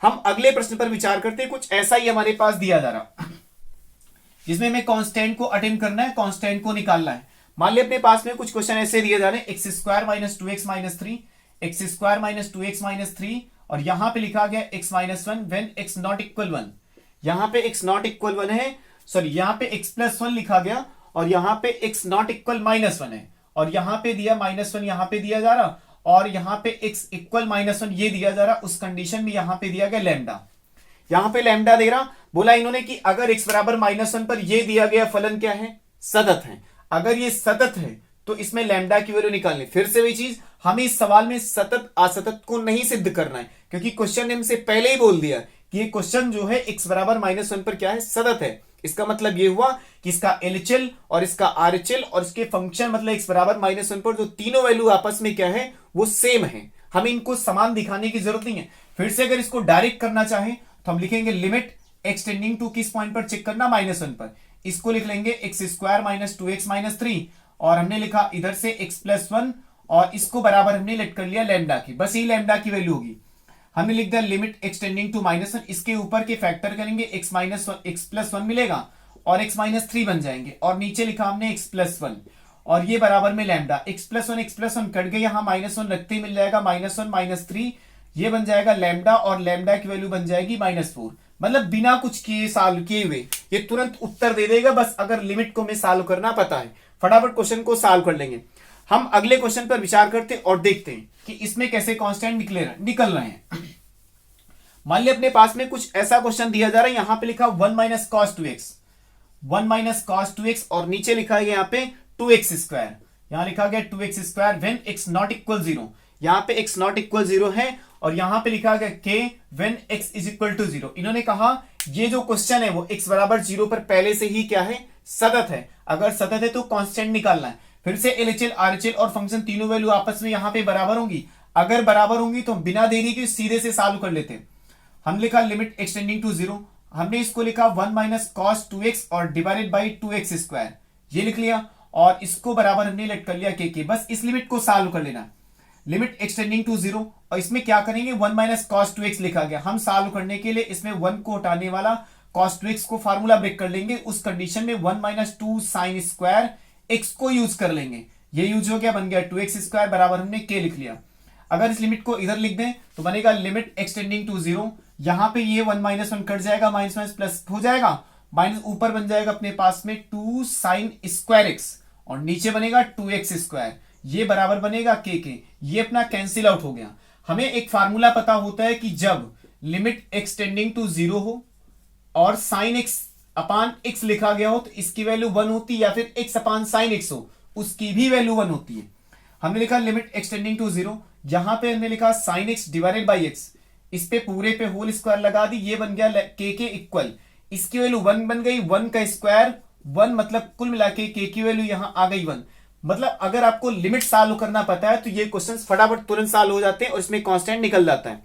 हम अगले प्रश्न पर विचार करते हैं, कुछ ऐसा ही हमारे पास दिया जा रहा, जिसमें हमें कांस्टेंट को अटेम्प्ट करना है, कांस्टेंट को निकालना है। मान लिया अपने पास में कुछ क्वेश्चन ऐसे दिए जा रहे हैं, x square minus 2x minus 3, x square minus 2x minus 3, और यहां पे लिखा गया x minus 1 when x not equal 1, यहां पे x नॉट इक्वल 1 है, सॉरी यहां पे x प्लस 1 लिखा गया, और यहां पे x नॉट इक्वल माइनस 1 है, और यहां पे दिया माइनस 1, यहां पे दिया जा रहा, और यहां पे x इक्वल माइनस 1 ये दिया जा रहा, उस कंडीशन में यहां पे दिया गया लैम्डा, यहां पे लैम्डा दे रहा, बोला इन्होंने कि अगर x बराबर माइनस 1 पर ये दिया गया फलन क्या है, सतत है, अगर ये सतत है तो इसमें लैम्डा की वैल्यू निकालनी। फिर से वही चीज, हमें इस सवाल में सतत असतत को नहीं सिद्ध करना है, क्योंकि क्वेश्चन ने हमसे पहले ही बोल दिया कि ये क्वेश्चन जो है x बराबर माइनस 1 पर क्या है, सतत है। इसका मतलब ये हुआ कि इसका एलएचएल और इसका आरएचएल और इसके फंक्शन मतलब x बराबर माइनस 1 पर जो तीनों वैल्यू आपस में क्या है, वो सेम है, हमें इनको समान दिखाने की जरूरत नहीं है। फिर से अगर इसको डायरेक्ट करना चाहे तो हम लिखेंगे लिमिट एक्सटेंडिंग टू किस पॉइंट पर चेक करना, माइनस 1 पर, इसको लिख लेंगे x square minus 2x minus 3, और हमने लिखा इधर से x प्लस 1, और इसको बराबर हमने लेट कर लिया लैम्डा की, बस यही लैम्डा की वैल्यू होगी। हमने लिख दिया लिमिट एक्सटेंडिंग टू माइनस 1, इसके ऊपर के फैक्टर करेंगे, x माइनस 1 x प्लस 1 मिलेगा और x माइनस 3 बन जाएंगे, और नीचे लिखा हमने x प्लस 1, और ये बराबर में लैम्डा, x प्लस 1 कट गए, यहां माइनस 1 रखते ही मिल जाएगा माइनस 1 माइनस 3, ये बन जाएगा लैम्डा, और लैम्डा की वैल्यू बन जाएगी माइनस 4, मतलब बिना कुछ किए सॉल्व किए हुए ये तुरंत उत्तर दे देगा, बस अगर लिमिट को हमें सॉल्व करना पता है, फटाफट क्वेश्चन को सॉल्व कर लेंगे। हम अगले क्वेश्चन पर विचार करते हैं और देखते हैं कि इसमें कैसे कांस्टेंट निकल रहे हैं। मान लिया अपने पास में कुछ ऐसा क्वेश्चन दिया जा रहा है, यहां पे लिखा 1 minus cos 2x, 1 minus cos 2x, और नीचे लिखा है यहाँ पे 2x स्क्वायर, यहां लिखा गया 2x square when x not equal 0, यहां पे x नॉट इक्वल 0 है, और यहां पे लिखा गया k when x is equal to 0। इन्होंने कहा ये जो क्वेश्चन है वो x बराबर 0 पर पहले से ही क्या है, सतत है, अगर सतत है तो कांस्टेंट निकालना है। फिर से एलएचएल आरएचएल और फंक्शन तीनों वैल्यू आपस में यहां पे बराबर होंगी, अगर बराबर होंगी तो बिना देरी के सीधे से सॉल्व कर लेते हैं। हम लिखा लिमिट एक्सटेंडिंग टू 0, हमने इसको लिखा 1 माइनस कॉस 2x और डिवाइडेड बाई 2x स्क्वायर, ये लिख लिया, और इसको बराबर हमने लेट कर लिया के, बस इस लिमिट को सॉल्व कर लेना, लिमिट एक्सटेंडिंग टू 0, और इसमें क्या करेंगे 1 माइनस कॉस 2x लिखा गया, हम सॉल्व करने के लिए इसमें 1 को हटाने वाला कॉस 2x को फार्मूला ब्रेक कर लेंगे, उस कंडीशन में 1 माइनस 2 साइन स्क्वायर x को यूज कर लेंगे, ये यूज हो गया, बन गया 2x स्क्वायर बराबर हमने k लिख लिया। अगर इस लिमिट को इधर लिख दें तो बनेगा लिमिट एक्सटेंडिंग टू 0, यहां पे ये 1 माइनस 1 कट जाएगा, माइनस माइनस प्लस हो जाएगा, माइनस ऊपर बन जाएगा अपने पास में 2 साइन स्क्वायर x, और नीचे बनेगा 2x स्क्वायर, ये बराबर बनेगा के, ये अपना कैंसिल आउट हो गया। हमें एक फार्मूला पता होता है कि जब लिमिट एक्सटेंडिंग टू 0 हो और साइन x अपान x लिखा गया हो तो इसकी वैल्यू 1 होती है, या फिर x अपान साइन x हो उसकी भी वैल्यू 1 होती है। हमने लिखा लिमिट एक्सटेंडिंग टू 0, यहां पे हमने लिखा sine x divided by x, इस पे पूरे पे होल स्क्वायर लगा दी, ये बन गया के इक्वल, इसकी वैल्यू 1 बन गई, 1 का स्क्वायर 1, मतलब कुल मिला के की वैल्यू यहां आ गई 1। मतलब अगर आपको लिमिट सॉल्व करना पता है तो ये क्वेश्चंस फटाफट तुरंत सॉल्व हो जाते हैं और इसमें कांस्टेंट निकल जाता है।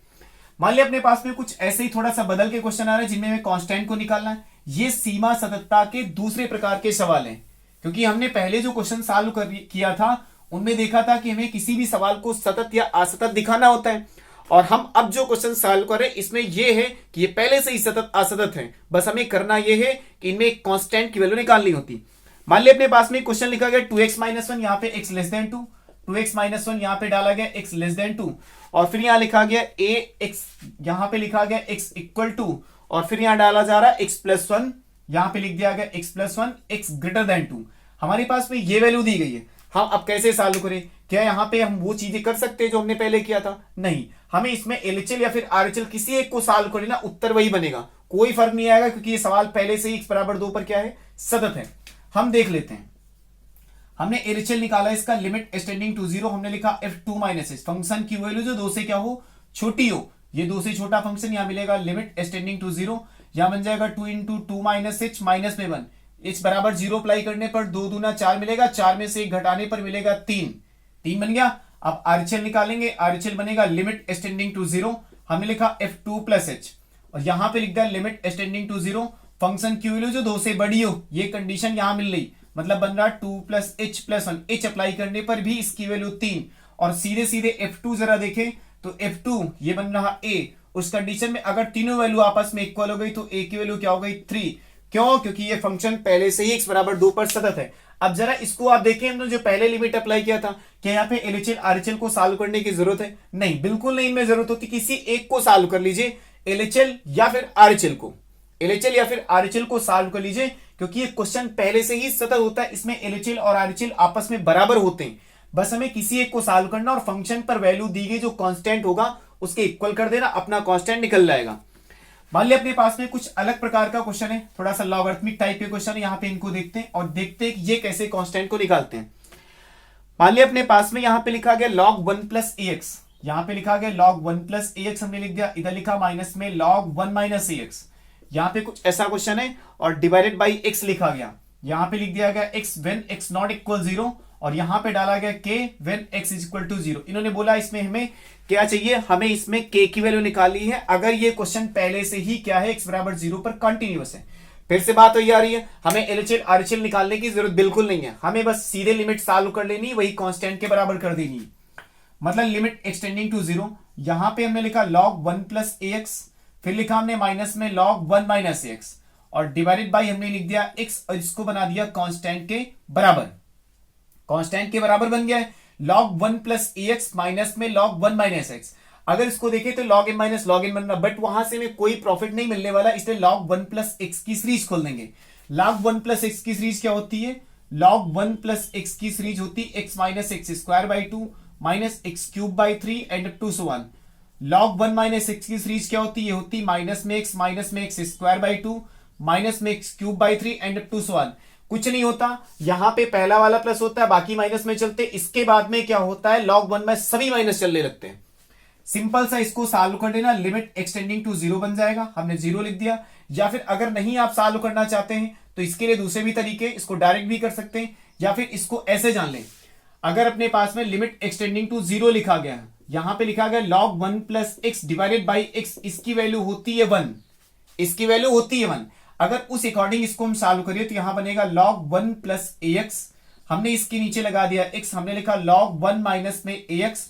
मान लिया अपने पास में कुछ ऐसे ही थोड़ा सा बदल के क्वेश्चन आ रहे हैं जिनमें हमें कांस्टेंट को निकालना है। ये सीमा सततता के दूसरे प्रकार के सवाल हैं, क्योंकि हमने पहले जो क्वेश्चन सॉल्व किया था उनमें देखा था कि हमें किसी भी सवाल को सतत या असतत दिखाना होता है, और हम अब जो क्वेश्चन सॉल्व कर रहे हैं इसमें यह है कि ये पहले से ही सतत असतत है, बस हमें करना यह है कि इनमें एक कांस्टेंट की वैल्यू निकालनी होती। मान लिया अपने पास में क्वेश्चन लिखा गया 2x माइनस 1, यहाँ पे x less than 2, 2x minus 1 यहाँ पे डाला गया x लेस देन 2, और फिर यहाँ लिखा गया ax, यहाँ पे लिखा गया x इक्वल टू, और फिर यहाँ डाला जा रहा है x प्लस 1, यहाँ पे लिख दिया गया x plus 1 x greater than 2। हमारे पास में ये वैल्यू दी गई है, हम अब कैसे सॉल्व करें? क्या यहाँ पे हम वो चीजें कर सकते हैं जो हमने पहले किया था? नहीं, हमें इसमें एलएचएल या फिर आरएचएल किसी एक को सॉल्व कर लेना, उत्तर वही बनेगा, कोई फर्क नहीं आएगा, क्योंकि ये सवाल पहले से ही x बराबर 2 पर क्या है, सतत है। हम देख लेते हैं, हमने एलएचएल निकाला, इसका लिमिट एक्सटेंडिंग टू 0, हमने लिखा f2 माइनस एस, फंक्शन की वैल्यू जो 2 से क्या हो, छोटी हो, ये 2 से छोटा फंक्शन, यहां मिलेगा लिमिट एक्सटेंडिंग टू 0, यहां बन जाएगा 2 इंटू 2 माइनस एच माइनस में 1, एच बराबर 0 अप्लाई करने पर 2 दूना 4 मिलेगा, 4 में से 1 घटाने पर मिलेगा 3, 3 बन गया। अब आरएचएल निकालेंगे, आरएचएल बनेगा लिमिट एक्सटेंडिंग टू 0, हमने लिखा f2 प्लस एच, और यहां पे लिख दिया लिमिट एक्सटेंडिंग टू 0, फंक्शन की वैल्यू जो 2 से बड़ी हो, ये कंडीशन यहां मिल रही, मतलब बन रहा 2 plus H plus 1, H apply करने पर भी इसकी वैल्यू 3, और सीधे सीधे f2 जरा देखें तो f2 ये बन रहा a, उस कंडीशन में अगर तीनों वैल्यू आपस में इक्वल हो गई तो a की वैल्यू क्या हो गई 3, क्यों? क्योंकि ये फंक्शन पहले से ही x बराबर 2 पर सतत है। अब जरा इसको आप देखें, हमने जो पहले लिमिट अप्लाई किया था, क्या यहाँ पे एलएचएल आरएचएल को सॉल्व करने की जरूरत है? नहीं, बिल्कुल नहीं इनमें जरूरत होती, किसी एक को सॉल्व कर लीजिए, एलएचएल या फिर आरएचएल को, एलएचएल या फिर आरएचएल को सॉल्व कर लीजिए, क्योंकि ये क्वेश्चन पहले से ही सतत होता है, इसमें एलएचएल और आरएचएल आपस में बराबर होते हैं, बस हमें किसी एक को सॉल्व करना और फंक्शन पर वैल्यू दी गई जो कांस्टेंट होगा उसके इक्वल कर देना, अपना कांस्टेंट निकल जाएगा। मान लिया अपने पास में कुछ अलग प्रकार का क्वेश्चन है, थोड़ा सा लॉगरिथमिक टाइप के क्वेश्चन है, यहाँ पे इनको देखते हैं और देखते हैं कि ये कैसे कांस्टेंट को निकालते हैं। मान लिया अपने पास में यहाँ पे लिखा गया log 1 प्लस ax, यहाँ पे लिखा गया log 1 प्लस ax हमने लिख दिया, इधर लिखा माइनस में log 1 माइनस ax, यहाँ पे कुछ ऐसा क्वेश्चन है और डिवाइडेड बाई x लिखा गया, यहाँ पे लिख दिया गया x when x not equal 0, और यहां पे डाला गया k when x is equal to 0। इन्होंने बोला इसमें हमें क्या चाहिए, हमें इसमें k की वैल्यू निकालनी है अगर ये क्वेश्चन पहले से ही क्या है x बराबर 0 पर कंटिन्यूअस है। फिर से बात वही आ रही है, हमें एलएचएल आरएचएल निकालने की जरूरत बिल्कुल नहीं है, हमें बस सीधे लिमिट सॉल्व कर लेनी, वही कांस्टेंट के बराबर कर देनी, मतलब लिमिट एक्सटेंडिंग टू 0। यहां पे हमने लिखा log 1 प्लस ax, फिर लिखा हमने माइनस में log 1 माइनस ax, और डिवाइडेड बाई हमने लिख दिया x और इसको बना दिया कांस्टेंट के बराबर, कांस्टेंट के बराबर बन गया है log 1 प्लस ax माइनस में log 1 माइनस x। अगर इसको देखें तो log m minus log n बन रहा, बट वहां से हमें कोई प्रॉफिट नहीं मिलने वाला, इसलिए log 1 प्लस x की सीरीज खोल देंगे। log 1 प्लस x की सीरीज क्या होती है, log 1 प्लस x की सीरीज होती है x minus x square by 2 minus x cube by 3 and up to so on. log 1 minus x की सीरीज क्या होती है, ये होती माइनस में एक्स स्क्वायर बाई 2 माइनस में x cube by 3 and up to so one. कुछ नहीं होता, यहां पे पहला वाला प्लस होता है, बाकी माइनस में चलते, इसके बाद में क्या होता है log 1 में सभी माइनस चलने लगते हैं। सिंपल सा इसको सॉल्व कर देना, लिमिट एक्सटेंडिंग टू 0 बन जाएगा, हमने 0 लिख दिया। या फिर अगर नहीं आप सॉल्व करना चाहते हैं तो इसके लिए दूसरे भी तरीके, इसको डायरेक्ट भी कर सकते हैं या फिर इसको ऐसे जान लें। अगर अपने पास में लिमिट एक्सटेंडिंग टू 0 लिखा गया है, यहां पे लिखा गया log 1 plus x divided by x, इसकी वैल्यू होती है 1, इसकी वैल्यू होती है 1। अगर उस अकॉर्डिंग इसको हम सॉल्व करिए तो यहां बनेगा log 1 प्लस ax, हमने इसके नीचे लगा दिया x, हमने लिखा log 1 माइनस में ax,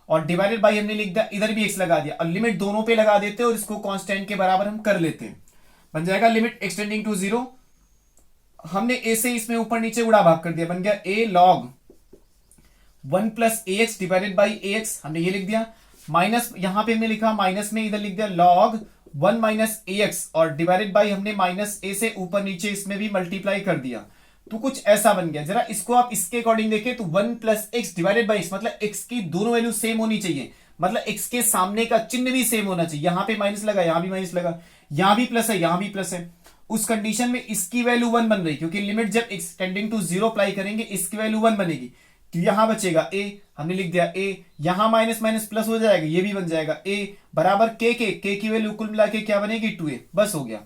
और डिवाइडेड बाई हमने लिख दिया, इधर भी x लगा दिया, और लिमिट दोनों पे लगा देते हैं और इसको कांस्टेंट के बराबर हम कर लेते हैं, बन जाएगा लिमिट एक्सटेंडिंग टू 0। हमने a से इसमें ऊपर नीचे उड़ा भाग कर दिया, बन गया a log 1 plus ax divided by ax, हमने ये लिख दिया, माइनस यहां पे हमने लिखा माइनस में इधर लिख दिया log 1 माइनस ax, और डिवाइडेड बाई हमने माइनस a से ऊपर नीचे इसमें भी मल्टीप्लाई कर दिया, तो कुछ ऐसा बन गया। जरा इसको आप इसके अकॉर्डिंग देखें तो 1 प्लस एक्स डिवाइडेड बाई, मतलब x की दोनों वैल्यू सेम होनी चाहिए, मतलब x के सामने का चिन्ह भी सेम होना चाहिए, यहां पे माइनस लगा, यहां भी माइनस लगा, यहां भी प्लस है, यहां भी प्लस है। उस कंडीशन में इसकी वैल्यू 1 बन रही, क्योंकि लिमिट जब एक्सटेंडिंग टू 0 अप्लाई करेंगे इसकी वैल्यू 1 बनेगी, तो यहां बचेगा a, हमने लिख दिया a, यहां माइनस माइनस प्लस हो जाएगा, ये भी बन जाएगा a बराबर k की वैल्यू कुल मिला के क्या बनेगी 2a, बस हो गया।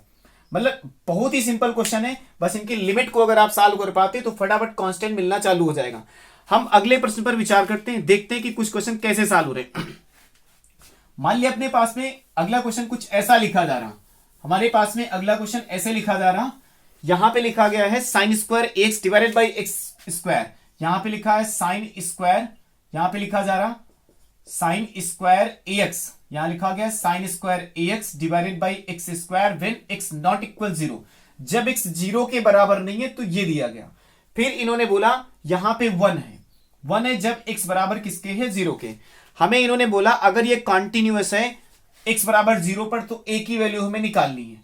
मतलब बहुत ही सिंपल क्वेश्चन है, बस इनकी लिमिट को अगर आप सॉल्व कर पाते तो फटाफट कांस्टेंट मिलना चालू हो जाएगा। हम अगले प्रश्न पर विचार करते हैं, देखते हैं कि कुछ क्वेश्चन कैसे सॉल्व हो रहे। मान लिया अपने पास में अगला क्वेश्चन कुछ ऐसा लिखा जा रहा, हमारे पास में अगला क्वेश्चन ऐसे लिखा जा रहा, यहां पे लिखा गया है sine square x divided by x square, यहां पे लिखा है साइन स्क्वायर, यहां पे लिखा जा रहा साइन स्क्वायर एक्स, यहां लिखा गया sine square x divided by x square when x not equal 0, जब एक्स 0 के बराबर नहीं है तो ये दिया गया। फिर इन्होंने बोला यहां पे 1 है जब एक्स बराबर किसके है 0 के। हमें इन्होंने बोला अगर ये कॉन्टिन्यूअस है एक्स बराबर 0 पर तो a की वैल्यू हमें निकालनी है,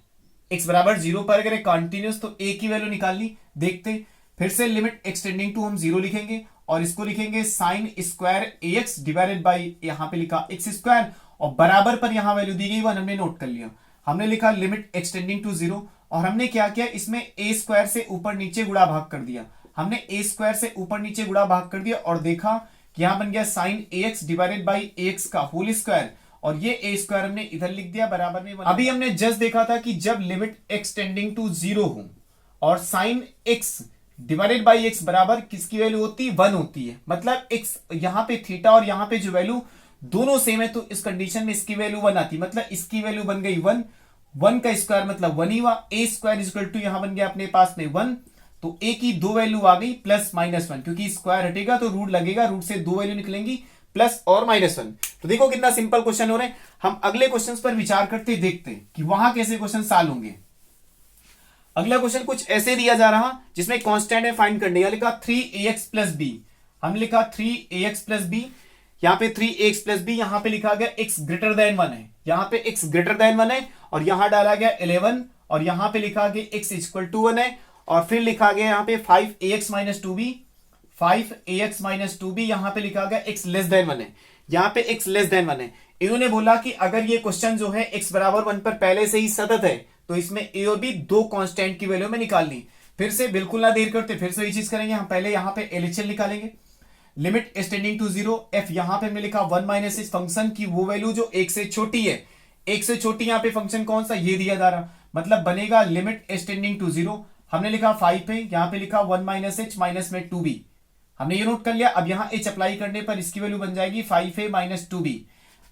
एक्स बराबर 0 पर अगर कॉन्टिन्यूअस तो a की वैल्यू निकालनी। देखते फिर से लिमिट एक्सटेंडिंग टू हम 0 लिखेंगे और इसको लिखेंगे sine square x divided by यहां पे लिखा एक्स स्क्वायर, और बराबर पर यहां वैल्यू दी गई 1 हमने नोट कर लिया। हमने लिखा लिमिट एक्सटेंडिंग टू 0, और हमने क्या किया इसमें a स्क्वायर से ऊपर नीचे गुणा भाग कर दिया, हमने a स्क्वायर से ऊपर नीचे गुणा भाग कर दिया और देखा कि यहां बन गया sine ax divided by ax का होल स्क्वायर, और ये ए स्क्वायर हमने इधर लिख दिया बराबर में 1। अभी हमने जस्ट देखा था कि जब लिमिट x टेंडिंग टू 0 हो और sine x divided by x बराबर किसकी वैल्यू होती है 1 होती है, मतलब x यहाँ पे थीटा और यहाँ पे जो वैल्यू दोनों सेम है, तो इस कंडीशन में इसकी वैल्यू 1 आती है, मतलब इसकी वैल्यू बन गई 1, 1 का स्क्वायर मतलब 1 ही हुआ, ए स्क्वायर इज इक्वल टू यहां बन गया अपने पास में 1, तो ए की दो वैल्यू आ गई प्लस माइनस 1, क्योंकि स्क्वायर हटेगा तो रूट लगेगा, रूट से दो वैल्यू निकलेंगी प्लस और माइनस 1। तो देखो कितना सिंपल क्वेश्चन हो रहे हैं। हम अगले क्वेश्चन पर विचार करते देखते हैं कि वहां कैसे क्वेश्चन सॉल्व होंगे। अगला क्वेश्चन कुछ ऐसे दिया जा रहा जिसमें कांस्टेंट है फाइंड करने, यहां लिखा 3ax प्लस बी, हमने लिखा 3ax प्लस बी, यहाँ पे 3ax प्लस बी, यहाँ पे लिखा गया x ग्रेटर देन 1 है, यहाँ पे x ग्रेटर देन 1 है, और यहाँ डाला गया 11, और यहाँ पे लिखा गया x इक्वल टू 1 है, और फिर लिखा गया यहाँ पे 5ax minus 2b, 5ax minus 2b, यहाँ पे लिखा गया x लेस देन 1 है, यहाँ पे x लेस देन 1 है। इन्होंने बोला कि अगर ये क्वेश्चन जो है x बराबर 1 पर पहले से ही सतत है तो इसमें a और b दो कांस्टेंट की वैल्यू में निकालनी। फिर से बिल्कुल ना देर करते फिर से ये चीज करेंगे, हम पहले यहाँ पे LHL निकालेंगे, लिमिट एक्सटेंडिंग टू 0 f, यहां पे हमने लिखा 1 माइनस इस फंक्शन की वो वैल्यू जो एक से छोटी है, एक से छोटी यहां पे फंक्शन कौन सा ये दिया जा रहा, मतलब बनेगा लिमिट एक्सटेंडिंग टू 0, हमने लिखा 5 है, यहां पे लिखा 1 माइनस h माइनस में 2b, हमने ये नोट कर लिया। अब यहां h अप्लाई करने पर इसकी वैल्यू बन जाएगी 5a माइनस 2b।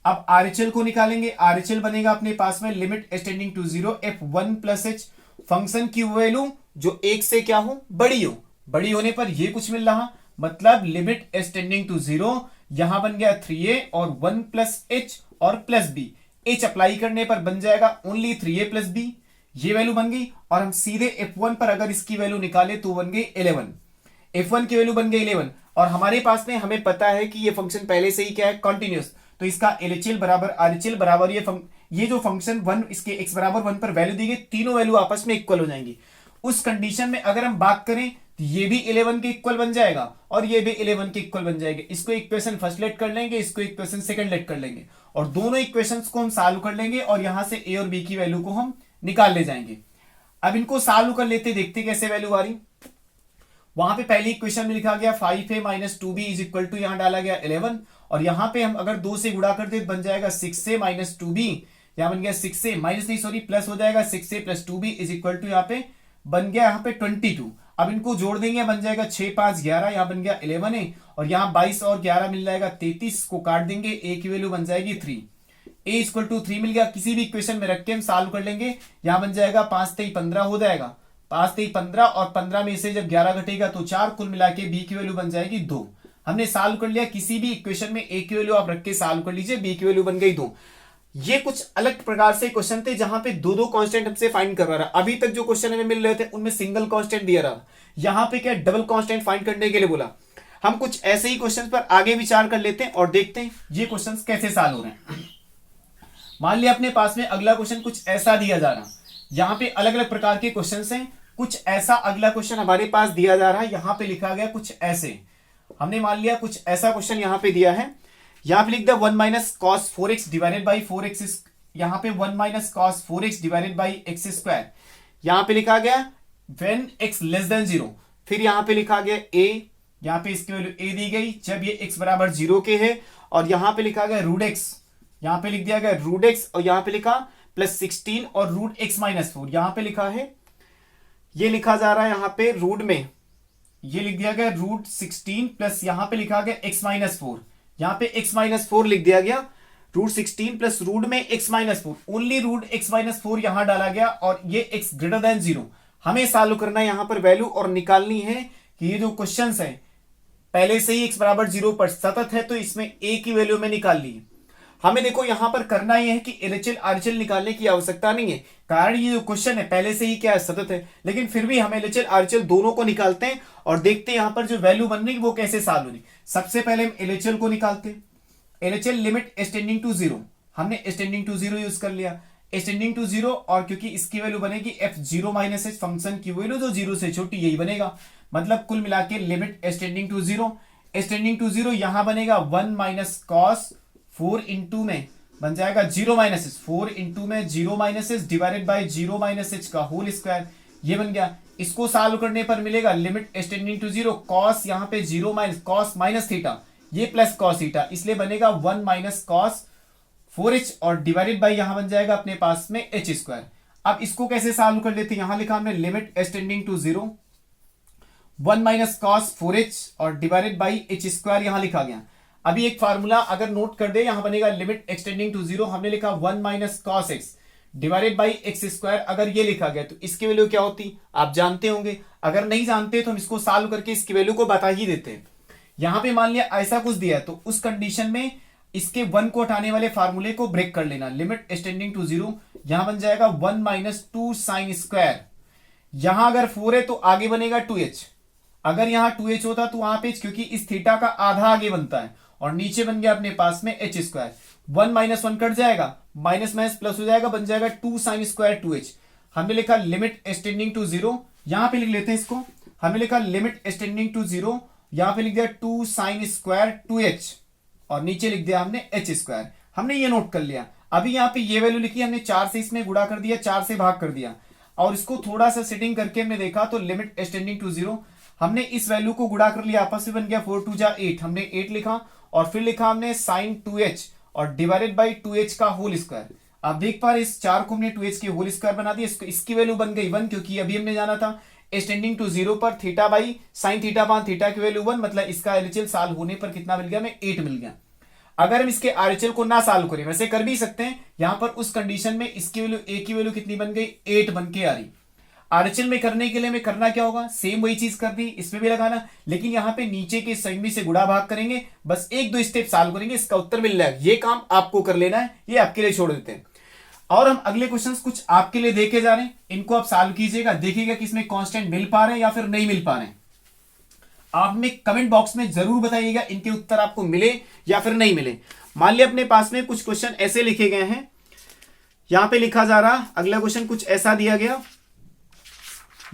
अब RHL को निकालेंगे, RHL बनेगा अपने पास में limit extending to 0 f1 plus h, function की वैल्यू जो एक से क्या हो बड़ी हो, बड़ी होने पर ये कुछ मिल रहा, मतलब लिमिट एक्सटेंडिंग टू 0, यहां बन गया 3a और 1 प्लस h और प्लस b, h अप्लाई करने पर बन जाएगा ओनली 3a प्लस b, ये वैल्यू बन गई। और हम सीधे f1 पर अगर इसकी वैल्यू निकाले तो बन गई 11, f1 की वैल्यू बन गई 11, और हमारे पास में हमें पता है कि ये फंक्शन पहले से ही क्या है कॉन्टिन्यूस, तो इसका LHL बराबर RHL बराबर ये जो फंक्शन 1 इसके x बराबर 1 पर वैल्यू दी गई, तीनों वैल्यू आपस में इक्वल हो जाएंगी। उस कंडीशन में अगर हम बात करें तो ये भी 11 के इक्वल बन जाएगा और ये भी 11 के इक्वल बन जाएगा। इसको इक्वेशन फर्स्ट लेट कर लेंगे, इसको इक्वेशन सेकंड लेट कर लेंगे, और दोनों इक्वेशंस को हम सॉल्व कर लेंगे और यहां से a और b की वैल्यू को हम निकाल ले जाएंगे। अब इनको सॉल्व कर लेते, देखते कैसे वैल्यू आ रही। वहां पे पहली इक्वेशन में लिखा गया 5a minus 2b is equal to, यहां डाला गया 11, और यहां पे हम अगर 2 से गुणा करते तो बन जाएगा 6a माइनस 2b, यहां बन गया 6a माइनस नहीं सॉरी प्लस हो जाएगा 6a plus 2b is equal to, यहाँ पे बन गया यहाँ पे 22। अब इनको जोड़ देंगे, बन जाएगा 6 5 11, यहाँ बन गया 11 है, और यहाँ 22 और 11 मिल जाएगा 33, को काट देंगे, a की वैल्यू बन जाएगी 3, a इक्वल टू 3 मिल गया। किसी भी इक्वेशन में रख के हम सॉल्व कर लेंगे, यहाँ बन जाएगा 5 3 15 हो जाएगा, 5 3 15, और 15 में से जब 11 घटेगा तो 4, कुल मिला के b की वैल्यू बन जाएगी 2। हमने सॉल्व कर लिया, किसी भी इक्वेशन में a की वैल्यू आप रख के सॉल्व कर लीजिए, b की वैल्यू बन गई 2। ये कुछ अलग प्रकार से क्वेश्चन थे जहां पे दो दो कांस्टेंट हमसे फाइंड करवा रहा। अभी तक जो क्वेश्चन हमें मिल रहे थे उनमें सिंगल कांस्टेंट दिया रहा, यहां पे क्या डबल कांस्टेंट फाइंड करने के लिए बोला। हम कुछ ऐसे ही क्वेश्चन पर आगे विचार कर लेते हैं और देखते हैं ये क्वेश्चन कैसे सॉल्व हो रहे हैं। मान लिया अपने पास में अगला क्वेश्चन कुछ ऐसा दिया जा रहा, यहाँ पे अलग अलग प्रकार के क्वेश्चन हैं, कुछ ऐसा अगला क्वेश्चन हमारे पास दिया जा रहा है, यहाँ पे लिखा गया कुछ ऐसे, हमने मान लिया कुछ ऐसा क्वेश्चन यहाँ पे दिया है, यहाँ पे लिख दिया 1 minus cos 4x divided by 4x, यहाँ पे 1 minus cos 4x divided by x square, यहाँ पे लिखा गया व्हेन x लेस देन 0, फिर यहाँ पे लिखा गया a, यहाँ पे इसकी वैल्यू a दी गई जब ये x बराबर 0 के है, और यहाँ पे लिखा गया रूट x, यहाँ पे लिख दिया गया रूट x, और यहाँ पे लिखा प्लस 16 और रूट x माइनस 4, यहाँ पे लिखा है, ये लिखा जा रहा है यहाँ पे रूट में, ये लिख दिया गया रूट 16 प्लस यहाँ पे लिखा गया x माइनस 4, यहाँ पे x माइनस 4 लिख दिया गया, रूट 16 प्लस रूट में x minus 4, only root x minus 4 यहां डाला गया, और ये x ग्रेटर देन 0। हमें सॉल्व करना है यहां पर वैल्यू और निकालनी है कि ये जो क्वेश्चंस है पहले से ही x बराबर 0 पर सतत है, तो इसमें a की वैल्यू में निकाल ली। हमें देखो यहां पर करना यह है कि LHL RHL निकालने की आवश्यकता नहीं है, कारण ये जो क्वेश्चन है पहले से ही क्या है सतत है, लेकिन फिर भी हम LHL RHL दोनों को निकालते हैं और देखते हैं यहां पर जो वैल्यू बन रही वो कैसे सॉल्व होगी। सबसे पहले हम LHL को निकालते हैं, LHL लिमिट एक्सटेंडिंग टू 0, हमने एक्सटेंडिंग टू 0 यूज कर लिया, एक्सटेंडिंग टू 0, और क्योंकि इसकी वैल्यू बनेगी f0 माइनस h, फंक्शन की वैल्यू जो 0 से छोटी यही बनेगा, मतलब कुल मिला के limit extending to 0, extending to 0 यहां बनेगा 1 माइनस कॉस 4 इंटू में बन जाएगा 0 माइनस एच, 4 इंटू में 0 minus H divided by 0 minus H का होल स्क्वायर, ये बन गया। इसको सॉल्व करने पर मिलेगा लिमिट एक्सटेंडिंग टू 0, कॉस यहाँ पे 0 माइनस कॉस माइनस थीटा, ये प्लस कॉस थीटा, इसलिए बनेगा 1 माइनस कॉस 4h और डिवाइडेड बाई यहां बन जाएगा अपने पास में h स्क्वायर। अब इसको कैसे सॉल्व कर लेते हैं, यहां लिखा हमने limit extending to 0 1 minus cos 4h और डिवाइडेड बाई h स्क्वायर यहां लिखा गया। अभी एक फार्मूला अगर नोट कर दे, यहां बनेगा लिमिट एक्सटेंडिंग टू 0, हमने लिखा 1 minus cos x divided by x square. अगर ये लिखा गया तो इसकी वैल्यू क्या होती आप जानते होंगे, अगर नहीं जानते तो हम इसको सॉल्व करके इसकी वैल्यू को बता ही देते हैं। यहां पे मान लिया ऐसा कुछ दिया है तो उस कंडीशन में इसके 1 को हटाने वाले फार्मूले को ब्रेक कर लेना, लिमिट एक्सटेंडिंग टू 0 यहां बन जाएगा 1 माइनस 2 साइन स्क्वायर। यहां अगर 4 है तो आगे बनेगा 2h, अगर यहां 2h होता तो वहां पे क्योंकि इस थीटा का आधा आगे बनता है और नीचे बन गया अपने पास में h स्क्वायर। 1 माइनस 1 कट जाएगा, माइनस माइनस प्लस हो जाएगा, बन जाएगा 2 साइन स्क्वायर 2h। हमने लिखा लिमिट एक्सटेंडिंग टू 0, यहां पे लिख लेते हैं इसको, हमने लिखा लिमिट एक्सटेंडिंग टू 0, यहां पे लिख दिया 2 साइन स्क्वायर 2h और नीचे लिख दिया हमने h स्क्वायर। हमने ये नोट कर लिया। अभी यहाँ पे ये वैल्यू लिखी हमने 4 से इसमें गुणा कर दिया, 4 से भाग कर दिया और इसको थोड़ा सा सेटिंग करके हमने देखा तो लिमिट एक्सटेंडिंग टू 0 हमने इस वैल्यू को गुणा कर लिया, आपस में बन गया 4 2 जा 8, हमने 8 लिखा और फिर लिखा हमने साइन 2h और डिवाइडेड बाई 2h का होल स्क्वायर। आप देख पा रहे इस 4 को हमने 2h के होल स्क्वायर बना दिया, इसकी वैल्यू बन गई 1 क्योंकि अभी हमने जाना था एक्सटेंडिंग टू 0 पर थीटा बाई साइन थीटा पान थीटा की वैल्यू 1, मतलब इसका एलएचएल सॉल्व होने पर कितना मिल गया हमें 8 मिल गया। अगर हम इसके आरएचएल को ना सॉल्व करें, वैसे कर भी सकते हैं, यहां पर उस कंडीशन में इसकी वैल्यू a की वैल्यू कितनी बन गई 8 बन के आ रही। आरएचएल में करने के लिए हमें करना क्या होगा, सेम वही चीज करनी, इसमें भी लगाना, लेकिन यहां पे नीचे के संयुग्मी से गुणा भाग करेंगे, बस 1-2 स्टेप सॉल्व करेंगे, इसका उत्तर मिल जाएगा। ये काम आपको कर लेना है, ये आपके लिए छोड़ देते हैं। और हम अगले क्वेश्चंस कुछ आपके लिए देखे जा रहे हैं, इनको आप सॉल्व कीजिएगा, देखिएगा कि इसमें कांस्टेंट मिल पा रहे हैं या फिर नहीं मिल पा रहे हैं। आप में कमेंट बॉक्स में जरूर बताइएगा इनके उत्तर आपको मिले या फिर नहीं मिले। मान लिया अपने पास में कुछ क्वेश्चन ऐसे लिखे गए हैं, यहां पे लिखा जा रहा अगला क्वेश्चन कुछ ऐसा दिया गया,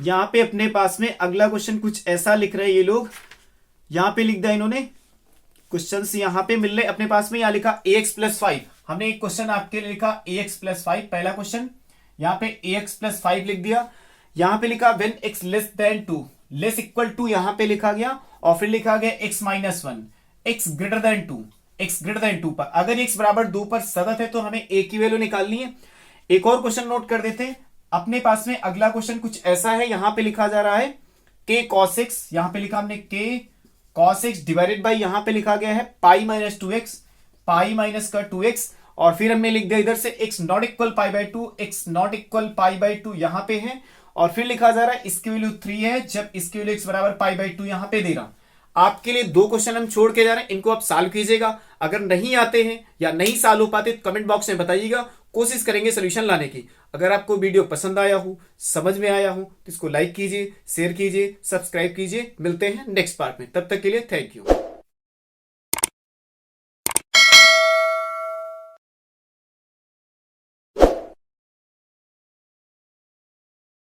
यहां पे अपने पास में अगला क्वेश्चन कुछ ऐसा लिख रहे हैं ये लोग, यहां पे लिख दिया इन्होंने क्वेश्चंस यहां पे मिल रहे अपने पास में, यहां लिखा ax प्लस 5। हमने एक क्वेश्चन आपके लिए लिखा ax प्लस 5, पहला क्वेश्चन यहां पे ax प्लस 5 लिख दिया, यहां पे लिखा when x less than 2 less equal to यहां पे लिखा गया और फिर लिखा गया x minus 1 x greater than 2 x greater than 2 पर अगर x बराबर 2 पर सतत है तो हमें a की वैल्यू निकालनी है। एक और क्वेश्चन नोट कर देते हैं अपने पास में, अगला क्वेश्चन कुछ ऐसा है, यहां पे लिखा जा रहा है k cos x, यहां पे लिखा हमने k cos x divided by यहां पे लिखा गया है pi minus 2x, pi minus का 2x और फिर हमने लिख दिया इधर से x not equal pi by 2, x not equal pi by 2 यहां पे है और फिर लिखा जा रहा है इसकी वैल्यू 3 है जब इसकी वैल्यू x बराबर पाई बाई 2 यहां पे दे रहा। आपके लिए 2 क्वेश्चन हम छोड़ के जा रहे हैं, इनको आप सॉल्व कीजिएगा। अगर नहीं आते हैं या नहीं सॉल्व हो पाते तो कमेंट बॉक्स में बताइएगा, कोशिश करेंगे सोल्यूशन लाने की। अगर आपको वीडियो पसंद आया हो, समझ में आया हो तो इसको लाइक कीजिए, शेयर कीजिए, सब्सक्राइब कीजिए। मिलते हैं नेक्स्ट पार्ट में, तब तक के लिए थैंक यू।